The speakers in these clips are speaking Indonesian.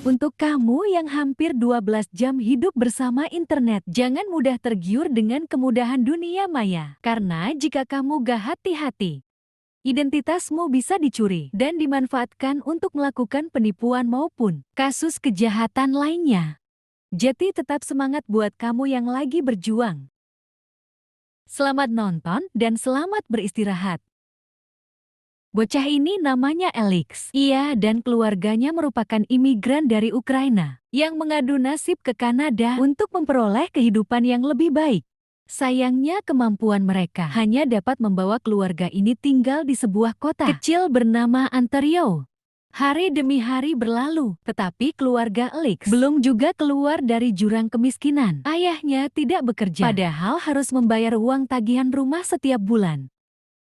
Untuk kamu yang hampir 12 jam hidup bersama internet, jangan mudah tergiur dengan kemudahan dunia maya. Karena jika kamu gak hati-hati, identitasmu bisa dicuri dan dimanfaatkan untuk melakukan penipuan maupun kasus kejahatan lainnya. Jadi tetap semangat buat kamu yang lagi berjuang. Selamat nonton dan selamat beristirahat. Bocah ini namanya Alex. Ia dan keluarganya merupakan imigran dari Ukraina yang mengadu nasib ke Kanada untuk memperoleh kehidupan yang lebih baik. Sayangnya kemampuan mereka hanya dapat membawa keluarga ini tinggal di sebuah kota kecil bernama Ontario. Hari demi hari berlalu, tetapi keluarga Alex belum juga keluar dari jurang kemiskinan. Ayahnya tidak bekerja, padahal harus membayar uang tagihan rumah setiap bulan.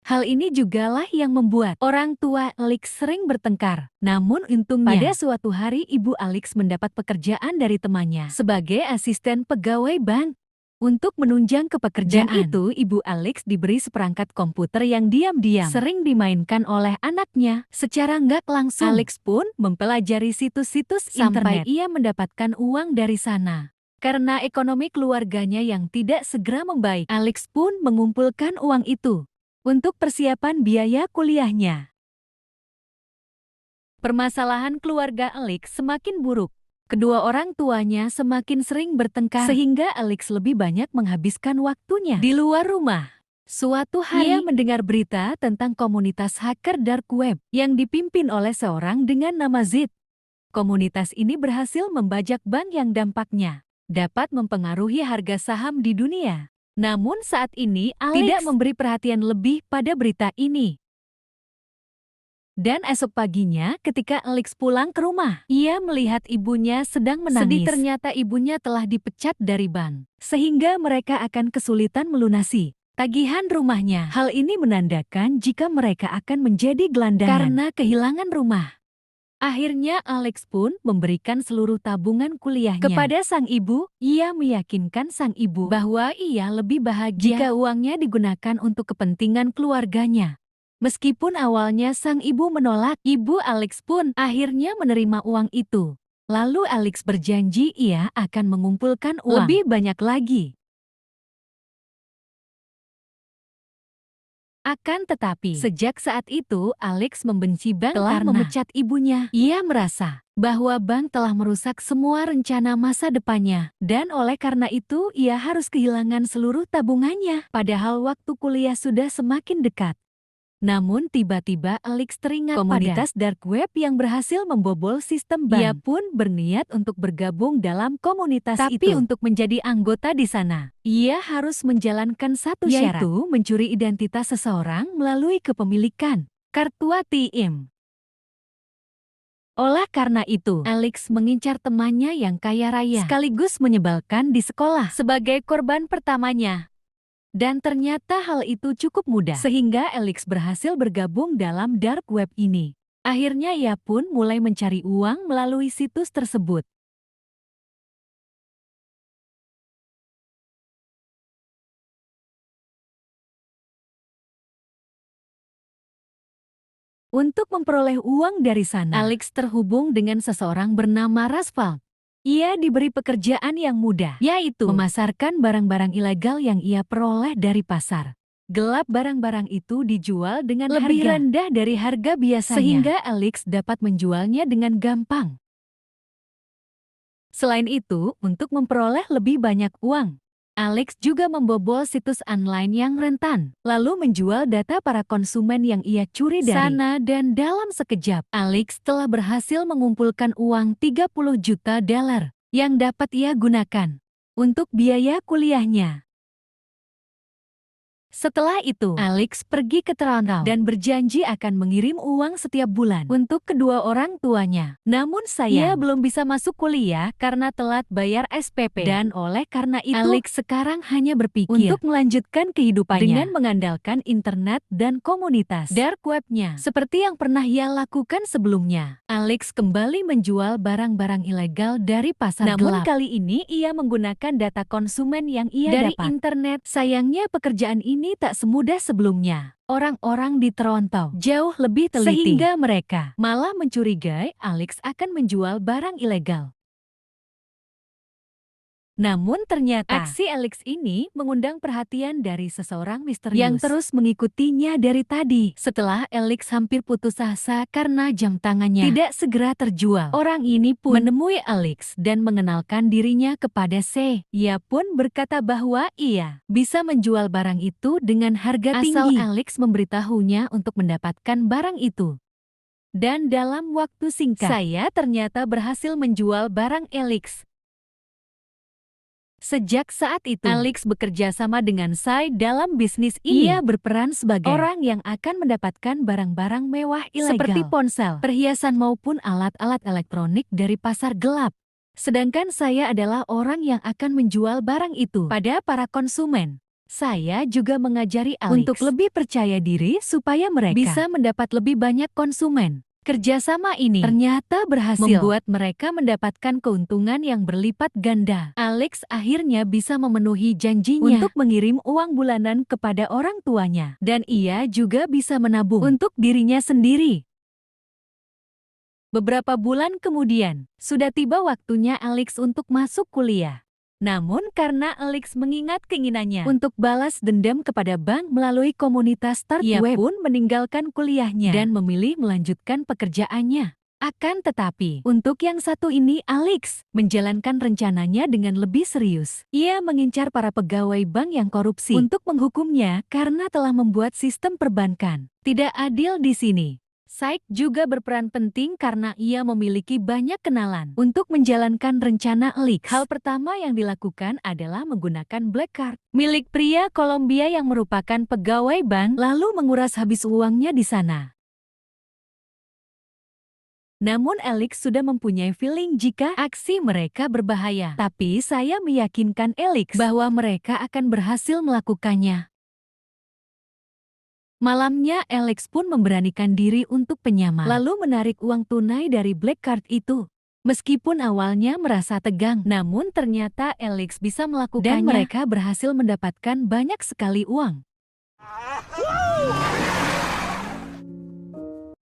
Hal ini jugalah yang membuat orang tua Alex sering bertengkar. Namun untungnya, pada suatu hari ibu Alex mendapat pekerjaan dari temannya sebagai asisten pegawai bank. Untuk menunjang kepekerjaan itu, ibu Alex diberi seperangkat komputer yang diam-diam sering dimainkan oleh anaknya. Secara nggak langsung, Alex pun mempelajari situs-situs internet sampai ia mendapatkan uang dari sana. Karena ekonomi keluarganya yang tidak segera membaik, Alex pun mengumpulkan uang itu untuk persiapan biaya kuliahnya. Permasalahan keluarga Alex semakin buruk. Kedua orang tuanya semakin sering bertengkar sehingga Alex lebih banyak menghabiskan waktunya di luar rumah. Suatu hari, ia mendengar berita tentang komunitas hacker dark web yang dipimpin oleh seorang dengan nama Zid. Komunitas ini berhasil membajak bank yang dampaknya dapat mempengaruhi harga saham di dunia. Namun saat ini Alex tidak memberi perhatian lebih pada berita ini. Dan esok paginya ketika Alex pulang ke rumah, ia melihat ibunya sedang menangis. Sedih ternyata ibunya telah dipecat dari bank, sehingga mereka akan kesulitan melunasi tagihan rumahnya. Hal ini menandakan jika mereka akan menjadi gelandangan karena kehilangan rumah. Akhirnya Alex pun memberikan seluruh tabungan kuliahnya kepada sang ibu. Ia meyakinkan sang ibu bahwa ia lebih bahagia jika uangnya digunakan untuk kepentingan keluarganya. Meskipun awalnya sang ibu menolak, ibu Alex pun akhirnya menerima uang itu. Lalu Alex berjanji ia akan mengumpulkan uang lebih banyak lagi. Akan tetapi, sejak saat itu Alex membenci bank telah memecat ibunya. Ia merasa bahwa bank telah merusak semua rencana masa depannya. Dan oleh karena itu, ia harus kehilangan seluruh tabungannya. Padahal waktu kuliah sudah semakin dekat. Namun tiba-tiba Alex teringat komunitas dark web yang berhasil membobol sistem bank. Ia pun berniat untuk bergabung dalam komunitas itu. Tapi untuk menjadi anggota di sana, ia harus menjalankan satu syarat, yaitu mencuri identitas seseorang melalui kepemilikan kartu ATM. Oleh karena itu, Alex mengincar temannya yang kaya raya sekaligus menyebalkan di sekolah sebagai korban pertamanya. Dan ternyata hal itu cukup mudah, sehingga Alex berhasil bergabung dalam dark web ini. Akhirnya ia pun mulai mencari uang melalui situs tersebut. Untuk memperoleh uang dari sana, Alex terhubung dengan seseorang bernama Rasval. Ia diberi pekerjaan yang mudah, yaitu memasarkan barang-barang ilegal yang ia peroleh dari pasar gelap. Barang-barang itu dijual dengan lebih rendah dari harga biasanya, sehingga Alex dapat menjualnya dengan gampang. Selain itu, untuk memperoleh lebih banyak uang, Alex juga membobol situs online yang rentan, lalu menjual data para konsumen yang ia curi dari sana. Dan dalam sekejap, Alex telah berhasil mengumpulkan uang $30 juta yang dapat ia gunakan untuk biaya kuliahnya. Setelah itu, Alex pergi ke Toronto dan berjanji akan mengirim uang setiap bulan untuk kedua orang tuanya. Namun sayang, ia belum bisa masuk kuliah karena telat bayar SPP. Dan oleh karena itu, Alex sekarang hanya berpikir untuk melanjutkan kehidupannya dengan mengandalkan internet dan komunitas dark webnya seperti yang pernah ia lakukan sebelumnya. Alex kembali menjual barang-barang ilegal dari pasar gelap. Namun kali ini ia menggunakan data konsumen yang ia dapat dari internet. Sayangnya pekerjaan ini ini tak semudah sebelumnya. Orang-orang di Toronto jauh lebih teliti, sehingga mereka malah mencurigai Alex akan menjual barang ilegal. Namun ternyata aksi Alex ini mengundang perhatian dari seseorang misterius yang terus mengikutinya dari tadi. Setelah Alex hampir putus asa karena jam tangannya tidak segera terjual, orang ini pun menemui Alex dan mengenalkan dirinya kepada C. Ia pun berkata bahwa ia bisa menjual barang itu dengan harga tinggi asal Alex memberitahunya untuk mendapatkan barang itu. Dan dalam waktu singkat, saya ternyata berhasil menjual barang Alex. Sejak saat itu, Alex bekerja sama dengan Sai dalam bisnis ini. Ia berperan sebagai orang yang akan mendapatkan barang-barang mewah ilegal seperti ponsel, perhiasan maupun alat-alat elektronik dari pasar gelap. Sedangkan saya adalah orang yang akan menjual barang itu pada para konsumen. Saya juga mengajari Alex untuk lebih percaya diri supaya mereka bisa mendapat lebih banyak konsumen. Kerjasama ini ternyata berhasil membuat mereka mendapatkan keuntungan yang berlipat ganda. Alex akhirnya bisa memenuhi janjinya untuk mengirim uang bulanan kepada orang tuanya. Dan ia juga bisa menabung untuk dirinya sendiri. Beberapa bulan kemudian, sudah tiba waktunya Alex untuk masuk kuliah. Namun karena Alex mengingat keinginannya untuk balas dendam kepada bank melalui komunitas Start Web, ia pun meninggalkan kuliahnya dan memilih melanjutkan pekerjaannya. Akan tetapi, untuk yang satu ini Alex menjalankan rencananya dengan lebih serius. Ia mengincar para pegawai bank yang korupsi untuk menghukumnya karena telah membuat sistem perbankan tidak adil di sini. Syke juga berperan penting karena ia memiliki banyak kenalan untuk menjalankan rencana Alex. Hal pertama yang dilakukan adalah menggunakan black card milik pria Kolombia yang merupakan pegawai bank, lalu menguras habis uangnya di sana. Namun Alex sudah mempunyai feeling jika aksi mereka berbahaya. Tapi saya meyakinkan Alex bahwa mereka akan berhasil melakukannya. Malamnya Alex pun memberanikan diri untuk penyamar, lalu menarik uang tunai dari black card itu. Meskipun awalnya merasa tegang, namun ternyata Alex bisa melakukannya dan mereka berhasil mendapatkan banyak sekali uang.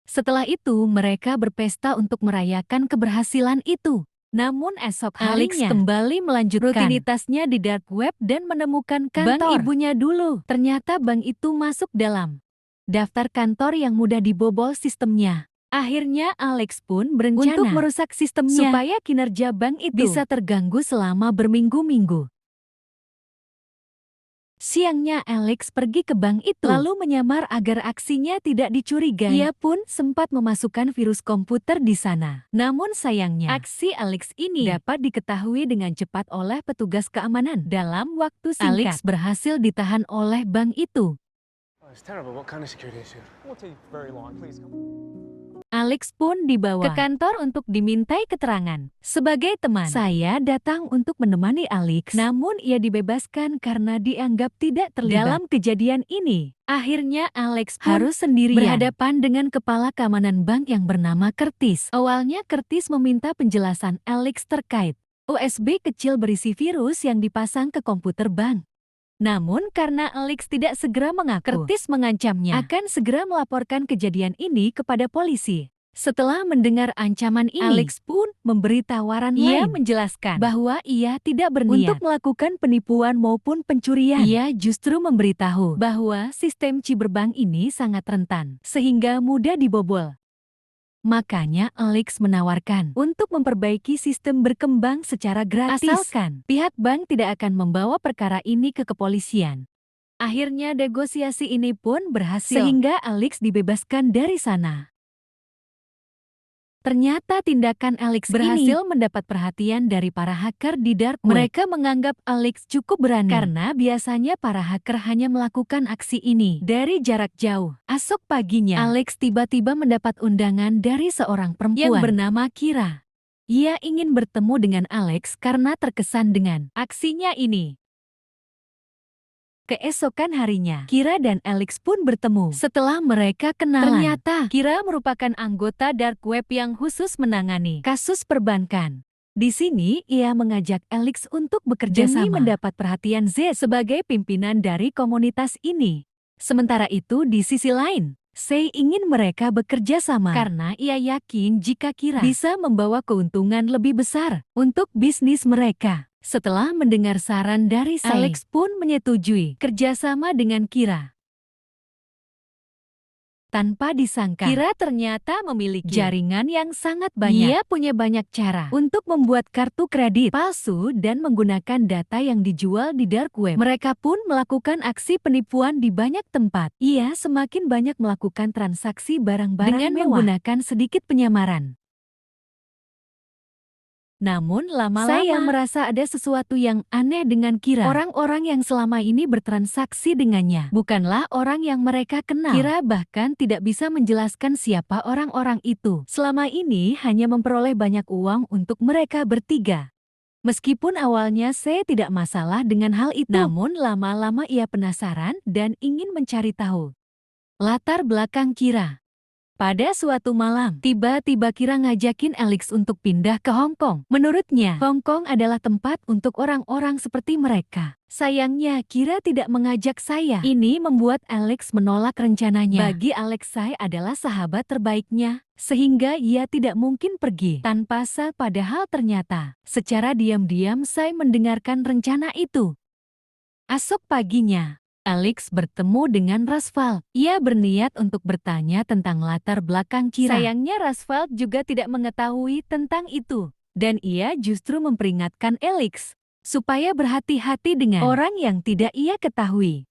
Setelah itu mereka berpesta untuk merayakan keberhasilan itu. Namun esok harinya, Alex kembali melanjutkan rutinitasnya di dark web dan menemukan kantor bank ibunya dulu. Ternyata bank itu masuk dalam daftar kantor yang mudah dibobol sistemnya. Akhirnya Alex pun berencana untuk merusak sistemnya supaya kinerja bank itu bisa terganggu selama berminggu-minggu. Siangnya Alex pergi ke bank itu, lalu menyamar agar aksinya tidak dicurigai. Ia pun sempat memasukkan virus komputer di sana. Namun sayangnya, aksi Alex ini dapat diketahui dengan cepat oleh petugas keamanan. Dalam waktu singkat, Alex berhasil ditahan oleh bank itu. Alex pun dibawa ke kantor untuk dimintai keterangan. Sebagai teman, saya datang untuk menemani Alex, namun ia dibebaskan karena dianggap tidak terlibat dalam kejadian ini. Akhirnya Alex pun harus sendirian berhadapan dengan kepala keamanan bank yang bernama Curtis. Awalnya Curtis meminta penjelasan Alex terkait USB kecil berisi virus yang dipasang ke komputer bank. Namun karena Alex tidak segera mengaku, Curtis mengancamnya akan segera melaporkan kejadian ini kepada polisi. Setelah mendengar ancaman ini, Alex pun memberi tawaran lain. Ia menjelaskan bahwa ia tidak berniat untuk melakukan penipuan maupun pencurian. Ia justru memberitahu bahwa sistem cyberbank ini sangat rentan, sehingga mudah dibobol. Makanya Alex menawarkan untuk memperbaiki sistem berkembang secara gratis. Asalkan pihak bank tidak akan membawa perkara ini ke kepolisian. Akhirnya negosiasi ini pun berhasil, sehingga Alex dibebaskan dari sana. Ternyata tindakan Alex berhasil mendapat perhatian dari para hacker di dark web. Mereka menganggap Alex cukup berani karena biasanya para hacker hanya melakukan aksi ini dari jarak jauh. Esok paginya, Alex tiba-tiba mendapat undangan dari seorang perempuan yang bernama Kira. Ia ingin bertemu dengan Alex karena terkesan dengan aksinya ini. Keesokan harinya, Kira dan Alex pun bertemu. Setelah mereka kenalan, ternyata Kira merupakan anggota dark web yang khusus menangani kasus perbankan. Di sini, ia mengajak Alex untuk bekerja demi mendapat perhatian Z sebagai pimpinan dari komunitas ini. Sementara itu, di sisi lain, Sei ingin mereka bekerja sama karena ia yakin jika Kira bisa membawa keuntungan lebih besar untuk bisnis mereka. Setelah mendengar saran dari Sei, Alex pun menyetujui kerjasama dengan Kira. Tanpa disangka, Kira ternyata memiliki jaringan yang sangat banyak. Ia punya banyak cara untuk membuat kartu kredit palsu dan menggunakan data yang dijual di dark web. Mereka pun melakukan aksi penipuan di banyak tempat. Ia semakin banyak melakukan transaksi barang-barang dengan mewah menggunakan sedikit penyamaran. Namun lama-lama saya merasa ada sesuatu yang aneh dengan Kira. Orang-orang yang selama ini bertransaksi dengannya bukanlah orang yang mereka kenal. Kira bahkan tidak bisa menjelaskan siapa orang-orang itu. Selama ini hanya memperoleh banyak uang untuk mereka bertiga. Meskipun awalnya saya tidak masalah dengan hal itu, namun lama-lama ia penasaran dan ingin mencari tahu latar belakang Kira. Pada suatu malam, tiba-tiba Kira ngajakin Alex untuk pindah ke Hong Kong. Menurutnya, Hong Kong adalah tempat untuk orang-orang seperti mereka. Sayangnya, Kira tidak mengajak saya. Ini membuat Alex menolak rencananya. Bagi Alex, saya adalah sahabat terbaiknya, sehingga ia tidak mungkin pergi tanpa saya. Padahal ternyata, secara diam-diam saya mendengarkan rencana itu. Esok paginya, Alex bertemu dengan Rasval. Ia berniat untuk bertanya tentang latar belakang Kira. Sayangnya Rasval juga tidak mengetahui tentang itu. Dan ia justru memperingatkan Alex supaya berhati-hati dengan orang yang tidak ia ketahui.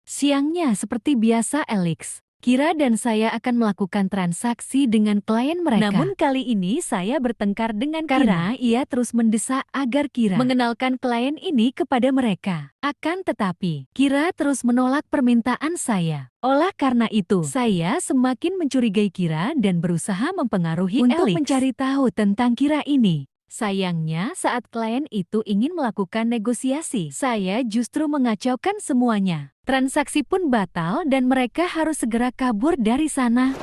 Siangnya seperti biasa Alex, Kira dan saya akan melakukan transaksi dengan klien mereka. Namun kali ini saya bertengkar dengan Kira karena ia terus mendesak agar Kira mengenalkan klien ini kepada mereka. Akan tetapi, Kira terus menolak permintaan saya. Oleh karena itu, saya semakin mencurigai Kira dan berusaha mempengaruhi untuk Alex mencari tahu tentang Kira ini. Sayangnya, saat klien itu ingin melakukan negosiasi, saya justru mengacaukan semuanya. Transaksi pun batal dan mereka harus segera kabur dari sana.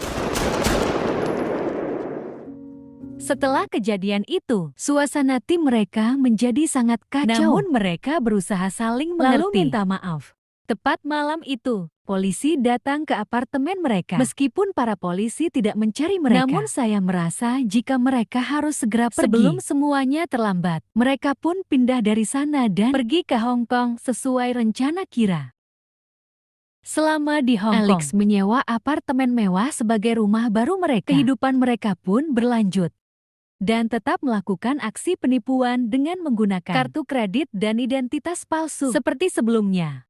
Setelah kejadian itu, suasana tim mereka menjadi sangat kacau. Namun mereka berusaha saling mengerti lalu minta maaf. Tepat malam itu, polisi datang ke apartemen mereka. Meskipun para polisi tidak mencari mereka, namun saya merasa jika mereka harus segera pergi sebelum semuanya terlambat. Mereka pun pindah dari sana dan pergi ke Hong Kong sesuai rencana Kira. Selama di Hong Kong, Alex menyewa apartemen mewah sebagai rumah baru mereka. Kehidupan mereka pun berlanjut dan tetap melakukan aksi penipuan dengan menggunakan kartu kredit dan identitas palsu seperti sebelumnya.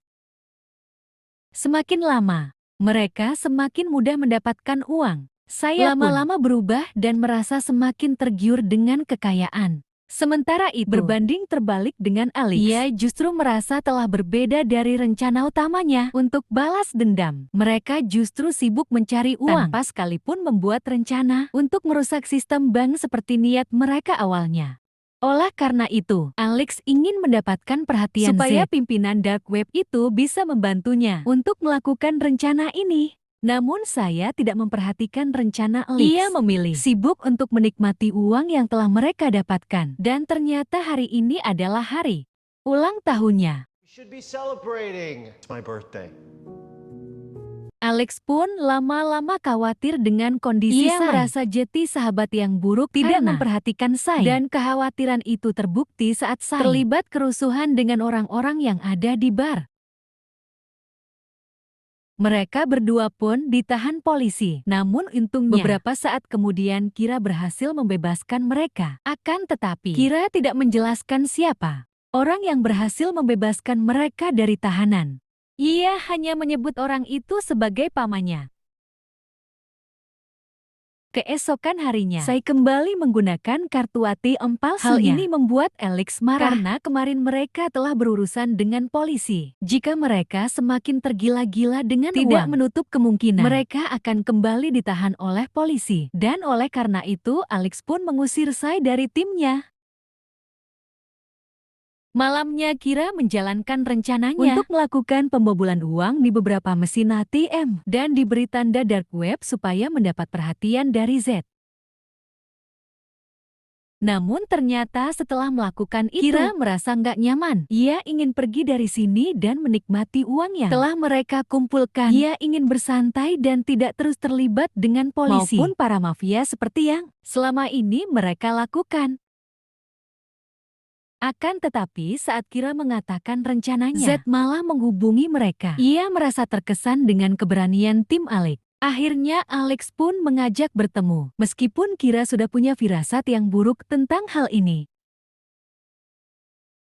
Semakin lama, mereka semakin mudah mendapatkan uang. Saya lama-lama berubah dan merasa semakin tergiur dengan kekayaan. Sementara itu, berbanding terbalik dengan Alex, ia justru merasa telah berbeda dari rencana utamanya untuk balas dendam. Mereka justru sibuk mencari uang tanpa sekalipun membuat rencana untuk merusak sistem bank seperti niat mereka awalnya. Oleh karena itu, Alex ingin mendapatkan perhatian supaya pimpinan dark web itu bisa membantunya untuk melakukan rencana ini. Namun saya tidak memperhatikan rencana Alex. Ia memilih sibuk untuk menikmati uang yang telah mereka dapatkan. Dan ternyata hari ini adalah hari ulang tahunnya. Alex pun lama-lama khawatir dengan kondisi Ia merasa Jetty sahabat yang buruk tidak memperhatikan Sai. Dan kekhawatiran itu terbukti saat Sai terlibat kerusuhan dengan orang-orang yang ada di bar. Mereka berdua pun ditahan polisi. Namun untungnya, beberapa saat kemudian Kira berhasil membebaskan mereka. Akan tetapi, Kira tidak menjelaskan siapa orang yang berhasil membebaskan mereka dari tahanan. Ia hanya menyebut orang itu sebagai pamannya. Keesokan harinya, saya kembali menggunakan kartu ATM palsunya. Hal ini membuat Alex marah karena kemarin mereka telah berurusan dengan polisi. Jika mereka semakin tergila-gila dengan tidak menutup kemungkinan mereka akan kembali ditahan oleh polisi. Dan oleh karena itu, Alex pun mengusir saya dari timnya. Malamnya Kira menjalankan rencananya untuk melakukan pembobolan uang di beberapa mesin ATM dan diberi tanda dark web supaya mendapat perhatian dari Z. Namun ternyata setelah melakukan itu, Kira merasa nggak nyaman. Ia ingin pergi dari sini dan menikmati uang yang telah mereka kumpulkan. Ia ingin bersantai dan tidak terus terlibat dengan polisi maupun para mafia seperti yang selama ini mereka lakukan. Akan tetapi saat Kira mengatakan rencananya, Z malah menghubungi mereka. Ia merasa terkesan dengan keberanian tim Alex. Akhirnya Alex pun mengajak bertemu, meskipun Kira sudah punya firasat yang buruk tentang hal ini.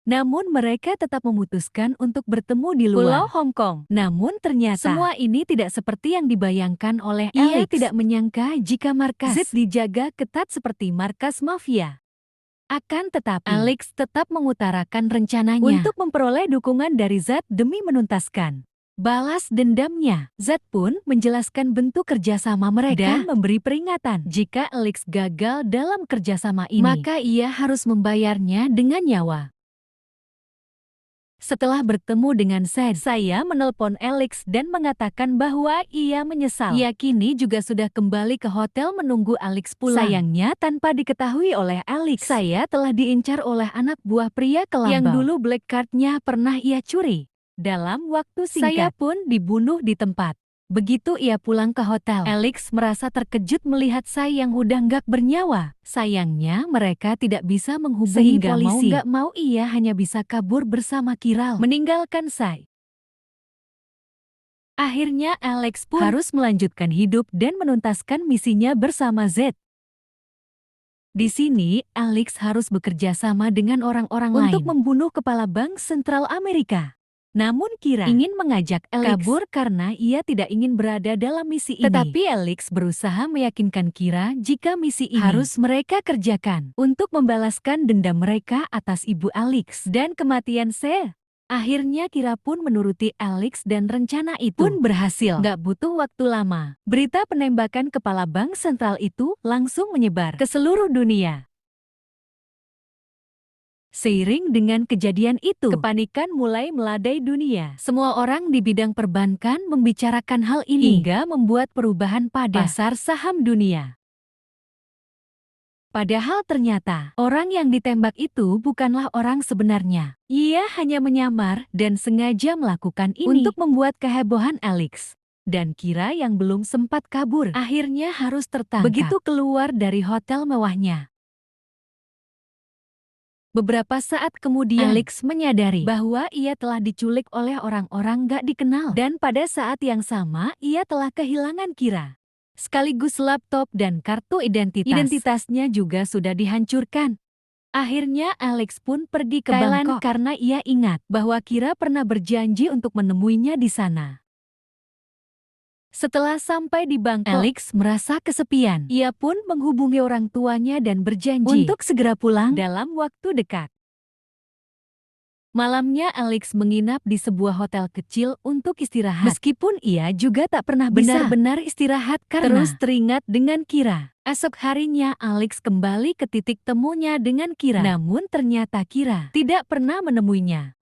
Namun mereka tetap memutuskan untuk bertemu di luar Pulau Hong Kong. Namun ternyata semua ini tidak seperti yang dibayangkan oleh Alex. Ia tidak menyangka jika markas Z dijaga ketat seperti markas mafia. Akan tetapi, Alex tetap mengutarakan rencananya untuk memperoleh dukungan dari Z demi menuntaskan balas dendamnya. Z pun menjelaskan bentuk kerjasama mereka dan memberi peringatan. Jika Alex gagal dalam kerjasama ini, maka ia harus membayarnya dengan nyawa. Setelah bertemu dengan Z, saya menelpon Alex dan mengatakan bahwa ia menyesal. Ia kini juga sudah kembali ke hotel menunggu Alex pulang. Sayangnya tanpa diketahui oleh Alex, saya telah diincar oleh anak buah pria kelambau yang dulu black card-nya pernah ia curi. Dalam waktu singkat, saya pun dibunuh di tempat. Begitu ia pulang ke hotel, Alex merasa terkejut melihat saya yang udah nggak bernyawa. Sayangnya mereka tidak bisa menghubungi polisi. Mau nggak mau ia hanya bisa kabur bersama Kiral, meninggalkan saya. Akhirnya Alex pun harus melanjutkan hidup dan menuntaskan misinya bersama Z. Di sini, Alex harus bekerja sama dengan orang-orang lain untuk membunuh kepala Bank Sentral Amerika. Namun Kira ingin mengajak Alex kabur karena ia tidak ingin berada dalam misi ini. Tetapi Alex berusaha meyakinkan Kira jika misi ini harus mereka kerjakan untuk membalaskan dendam mereka atas ibu Alex dan kematian Se. Akhirnya Kira pun menuruti Alex dan rencana itu pun berhasil. Gak butuh waktu lama, berita penembakan kepala Bank Sentral itu langsung menyebar ke seluruh dunia. Seiring dengan kejadian itu, kepanikan mulai meladai dunia. Semua orang di bidang perbankan membicarakan hal ini hingga membuat perubahan pada pasar saham dunia. Padahal ternyata, orang yang ditembak itu bukanlah orang sebenarnya. Ia hanya menyamar dan sengaja melakukan ini untuk membuat kehebohan Alex. Dan Kira yang belum sempat kabur, akhirnya harus tertangkap begitu keluar dari hotel mewahnya. Beberapa saat kemudian, Alex menyadari bahwa ia telah diculik oleh orang-orang gak dikenal. Dan pada saat yang sama, ia telah kehilangan Kira. Sekaligus laptop dan kartu identitas. Identitasnya juga sudah dihancurkan. Akhirnya Alex pun pergi ke Bangkok karena ia ingat bahwa Kira pernah berjanji untuk menemuinya di sana. Setelah sampai di Bangkok, Alex merasa kesepian. Ia pun menghubungi orang tuanya dan berjanji untuk segera pulang dalam waktu dekat. Malamnya Alex menginap di sebuah hotel kecil untuk istirahat. Meskipun ia juga tak pernah benar-benar istirahat karena terus teringat dengan Kira. Esok harinya Alex kembali ke titik temunya dengan Kira. Namun ternyata Kira tidak pernah menemuinya.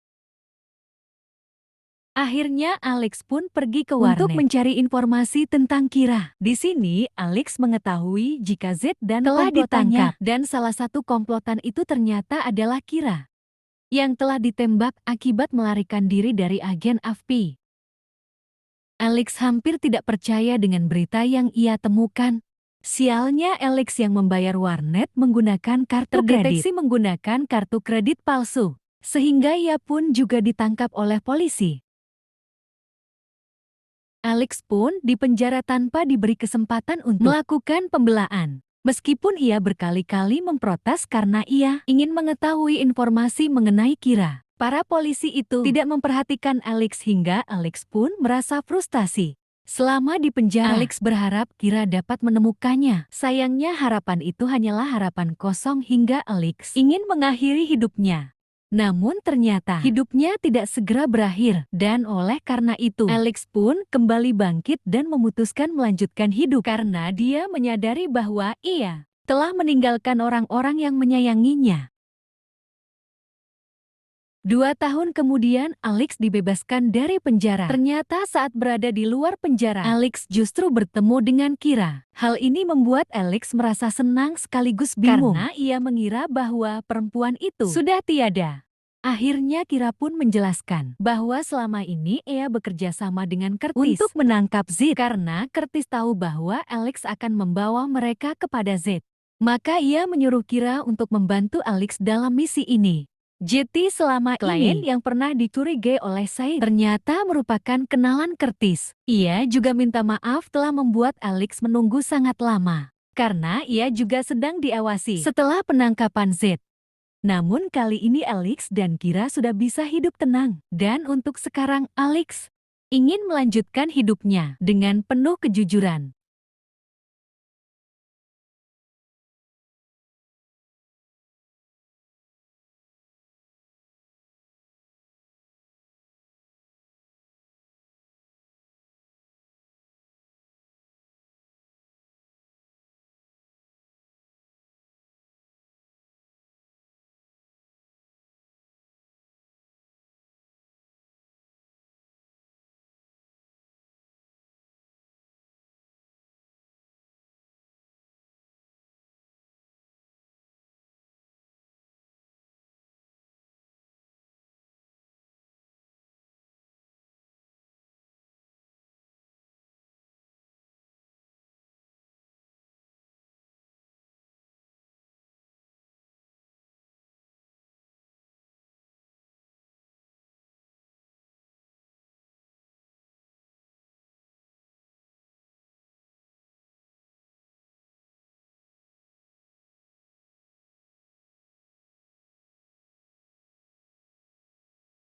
Akhirnya Alex pun pergi ke warnet untuk mencari informasi tentang Kira. Di sini Alex mengetahui jika Z dan telah ditangkap dan salah satu komplotan itu ternyata adalah Kira yang telah ditembak akibat melarikan diri dari agen AFP. Alex hampir tidak percaya dengan berita yang ia temukan. Sialnya Alex yang membayar warnet menggunakan kartu kredit. Menggunakan kartu kredit palsu, sehingga ia pun juga ditangkap oleh polisi. Alex pun dipenjara tanpa diberi kesempatan untuk melakukan pembelaan. Meskipun ia berkali-kali memprotes karena ia ingin mengetahui informasi mengenai Kira. Para polisi itu tidak memperhatikan Alex hingga Alex pun merasa frustasi. Selama di penjara, Alex berharap Kira dapat menemukannya. Sayangnya harapan itu hanyalah harapan kosong hingga Alex ingin mengakhiri hidupnya. Namun ternyata hidupnya tidak segera berakhir dan oleh karena itu Alex pun kembali bangkit dan memutuskan melanjutkan hidup karena dia menyadari bahwa ia telah meninggalkan orang-orang yang menyayanginya. 2 tahun kemudian, Alex dibebaskan dari penjara. Ternyata saat berada di luar penjara, Alex justru bertemu dengan Kira. Hal ini membuat Alex merasa senang sekaligus bingung karena ia mengira bahwa perempuan itu sudah tiada. Akhirnya Kira pun menjelaskan bahwa selama ini ia bekerja sama dengan Curtis untuk menangkap Zed karena Curtis tahu bahwa Alex akan membawa mereka kepada Zed. Maka ia menyuruh Kira untuk membantu Alex dalam misi ini. Jetty selama klien yang pernah dicurigai oleh Said ternyata merupakan kenalan Curtis. Ia juga minta maaf telah membuat Alex menunggu sangat lama karena ia juga sedang diawasi setelah penangkapan Zed. Namun kali ini Alex dan Kira sudah bisa hidup tenang. Dan untuk sekarang Alex ingin melanjutkan hidupnya dengan penuh kejujuran.